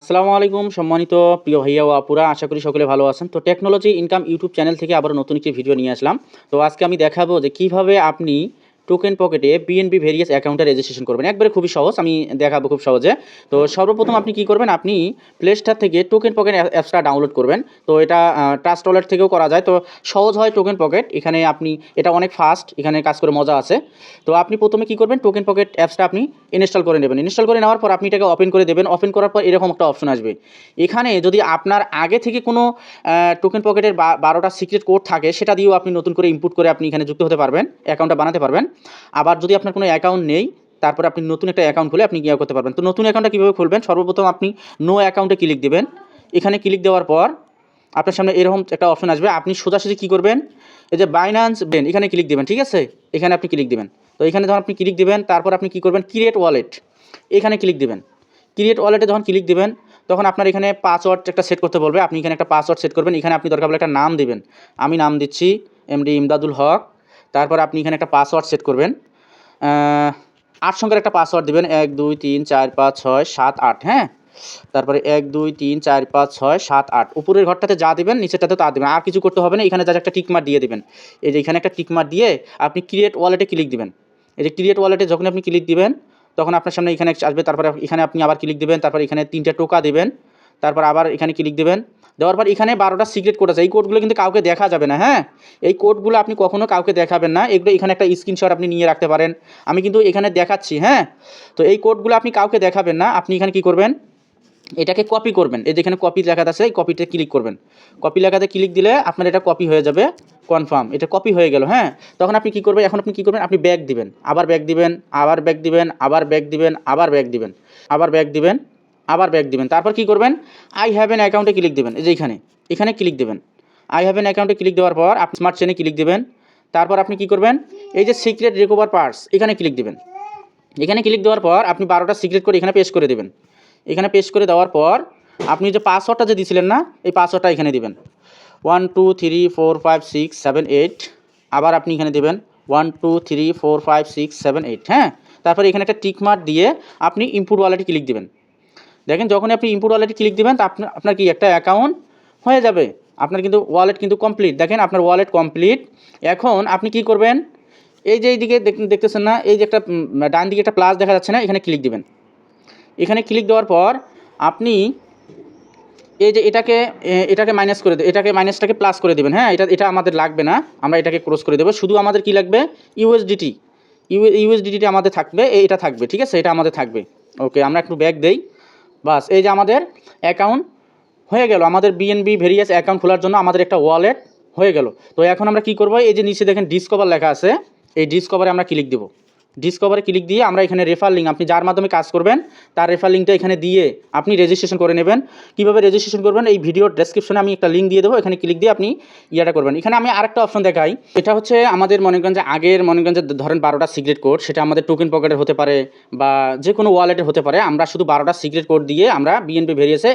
আসসালামু আলাইকুম সম্মানিত প্রিয় ভাইয়া ও আপুরা, আশা করি সকলে ভালো আছেন। তো টেকনোলজি ইনকাম ইউটিউব চ্যানেল থেকে আবারও নতুন একটি ভিডিও নিয়ে আসলাম। তো আজকে আমি দেখাবো যে কিভাবে আপনি টোকেন পকেটে বিএনবি ভেরিয়াস অ্যাকাউন্টে রেজিস্ট্রেশন করবেন। একবারে খুবই সহজ, আমি দেখাবো খুব সহজে। তো সর্বপ্রথম আপনি কি করবেন, আপনি প্লে স্টোর থেকে টোকেন পকেট অ্যাপসটা ডাউনলোড করবেন। তো এটা ট্রাস্ট ওয়ালেট থেকেও করা যায়। তো সহজ হয় টোকেন পকেট, এখানে আপনি এটা অনেক ফাস্ট, এখানে কাজ করে মজা আছে। তো আপনি প্রথমে কি করবেন, টোকেন পকেট অ্যাপসটা আপনি ইনস্টল করে নেবেন। ইনস্টল করে নেওয়ার পর আপনি এটাকে ওপেন করে দেবেন। ওপেন করার পর এরকম একটা অপশন আসবে। এখানে যদি আপনার আগে থেকে কোনো টোকেন পকেটের 12টা সিক্রেট কোড থাকে, সেটা দিয়েও আপনি নতুন করে ইনপুট করে আপনি এখানে যুক্ত হতে পারবেন, অ্যাকাউন্টটা বানাতে পারবেন। আবার যদি আপনার কোনো অ্যাকাউন্ট নেই, তারপরে আপনি নতুন একটা অ্যাকাউন্ট খুলে আপনি করতে পারবেন। তো নতুন অ্যাকাউন্টটা কীভাবে খুলবেন, সর্বপ্রথম আপনি নো অ্যাকাউন্টে ক্লিক দেবেন। এখানে ক্লিক দেওয়ার পর আপনার সামনে এরকম একটা অপশন আসবে। আপনি সোজাসুজি কী করবেন, এই যে বাইন্যান্স বেন, এখানে ক্লিক দেবেন। ঠিক আছে, এখানে আপনি ক্লিক দেবেন। তো এখানে যখন আপনি ক্লিক দেবেন, তারপর আপনি কী করবেন, ক্রিয়েট ওয়ালেট, এখানে ক্লিক দেবেন। ক্রিয়েট ওয়ালেটে যখন ক্লিক দেবেন, তখন আপনার এখানে পাসওয়ার্ড একটা সেট করতে বলবে। আপনি এখানে একটা পাসওয়ার্ড সেট করবেন। এখানে আপনি দরকার হলে একটা নাম দেবেন। আমি নাম দিচ্ছি এমডি ইমদাদুল হক। তারপর আপনি এখানে একটা পাসওয়ার্ড সেট করবেন, 8 সংখ্যার একটা পাসওয়ার্ড দেবেন, 1 2 3 4 5 6 7 8। হ্যাঁ, তারপরে 1 2 3 4 5 6 7 8। উপরের ঘরটাতে যা দেবেন, নিচেরটাতে তা দেবেন, আর কিছু করতে হবে না। এখানে যা একটা টিকমার্ক দিয়ে দেবেন। এই যে এখানে একটা টিকমার্ক দিয়ে আপনি ক্রিয়েট ওয়ালেটে ক্লিক দিবেন। এই যে ক্রিয়েট ওয়ালেটে যখন আপনি ক্লিক দিবেন, তখন আপনার সামনে এখানে আসবে। তারপরে এখানে আপনি আবার ক্লিক দিবেন। তারপর এখানে 3টে টোকা দেবেন। তারপর আবার এখানে ক্লিক দেবেন। দেওয়ার পর এখানে 12টা সিক্রেট কোড আছে। এই কোডগুলো কিন্তু কাউকে দেখা যাবে না। হ্যাঁ, এই কোডগুলো আপনি কখনো কাউকে দেখাবেন না। এগুলো এখানে একটা স্ক্রিনশট আপনি নিয়ে রাখতে পারেন। আমি কিন্তু এখানে দেখাচ্ছি। হ্যাঁ, তো এই কোডগুলো আপনি কাউকে দেখাবেন না। আপনি এখানে কি করবেন, এটাকে কপি করবেন। এই যেখানে কপি লেখা আছে, এই কপিতে ক্লিক করবেন। কপি লেখাতে ক্লিক দিলে আপনার এটা কপি হয়ে যাবে, কনফার্ম, এটা কপি হয়ে গেল। হ্যাঁ, তখন আপনি কী করবেন, এখন আপনি কী করবেন, আপনি ব্যাক দিবেন, আবার ব্যাক দিবেন, আবার ব্যাক দিবেন, আবার ব্যাক দিবেন, আবার ব্যাক দিবেন, আবার ব্যাক দিবেন, আবার ব্যাক দিবেন। তারপর কী করবেন, আই হ্যাভ এন অ্যাকাউন্টে ক্লিক দেবেন। এই যে এখানে ক্লিক দেবেন। আই হ্যাভ এন অ্যাকাউন্টে ক্লিক দেওয়ার পর আপনি স্মার্ট চেনে ক্লিক দেবেন। তারপর আপনি কী করবেন, এই যে সিক্রেট রিকভার পার্টস, এখানে ক্লিক দেবেন। এখানে ক্লিক দেওয়ার পর আপনি 12টা সিক্রেট করে এখানে পেস্ট করে দেবেন। এখানে পেস্ট করে দেওয়ার পর আপনি যে পাসওয়ার্ডটা যে দিয়েছিলেন না, এই পাসওয়ার্ডটা এখানে দিবেন। 1 2 3 4 5 6 7 8। আবার আপনি এখানে দেবেন 1 2 3 4 5 6 7 8। হ্যাঁ, তারপরে এখানে একটা টিক মার্ক দিয়ে আপনি ইনপুট ওয়ালেটে ক্লিক দেবেন। দেখেন, যখনই আপনি ইনপুট ওয়ালেটে ক্লিক দেবেন, তা আপনার কি একটা অ্যাকাউন্ট হয়ে যাবে। আপনার কিন্তু ওয়ালেট কিন্তু কমপ্লিট। দেখেন, আপনার ওয়ালেট কমপ্লিট। এখন আপনি কি করবেন, এই যে এইদিকে দেখতেছেন না, এই যে একটা ডান দিকে একটা প্লাস দেখা যাচ্ছে না, এখানে ক্লিক দিবেন। এখানে ক্লিক দেওয়ার পর আপনি এই যে এটাকে মাইনাস করে এটাকে মাইনাসটাকে প্লাস করে দেবেন। হ্যাঁ, এটা আমাদের লাগবে না, আমরা এটাকে ক্রস করে দেবো। শুধু আমাদের কি লাগবে, ইউএসডিটি। ইউএসডিটি আমাদের থাকবে, এটা থাকবে। ঠিক আছে, এটা আমাদের থাকবে। ওকে, আমরা একটু ব্যাক দেই। বাস, এই যে আমাদের অ্যাকাউন্ট হয়ে গেল। আমাদের বিএনবি ভেরিয়াস অ্যাকাউন্ট খোলার জন্য আমাদের একটা ওয়ালেট হয়ে গেল। তো এখন আমরা কি করব, এই যে নিচে দেখেন ডিসকভার লেখা আছে, এই ডিসকভারে আমরা ক্লিক দেবো। ডিসকভারে ক্লিক দিয়ে আমরা এখানে রেফার লিঙ্ক, আপনি যার মাধ্যমে কাজ করবেন তার রেফার লিঙ্কটা এখানে দিয়ে আপনি রেজিস্ট্রেশন করে নেবেন। কীভাবে রেজিস্ট্রেশন করবেন, এই ভিডিওর ডেসক্রিপশনে আমি একটা লিঙ্ক দিয়ে দেবো, এখানে ক্লিক দিয়ে আপনি ইয়েটা করবেন। এখানে আমি আরেকটা অপশন দেখাই। এটা হচ্ছে আমাদের মনেগঞ্জে আগের মনেগঞ্জে ধরেন 12টা সিক্রেট কোড, সেটা আমাদের টোকেন পকেটের হতে পারে বা যে কোনো ওয়ালেটের হতে পারে। আমরা শুধু 12টা সিক্রেট কোড দিয়ে আমরা বিএনবি ভেরিয়াসে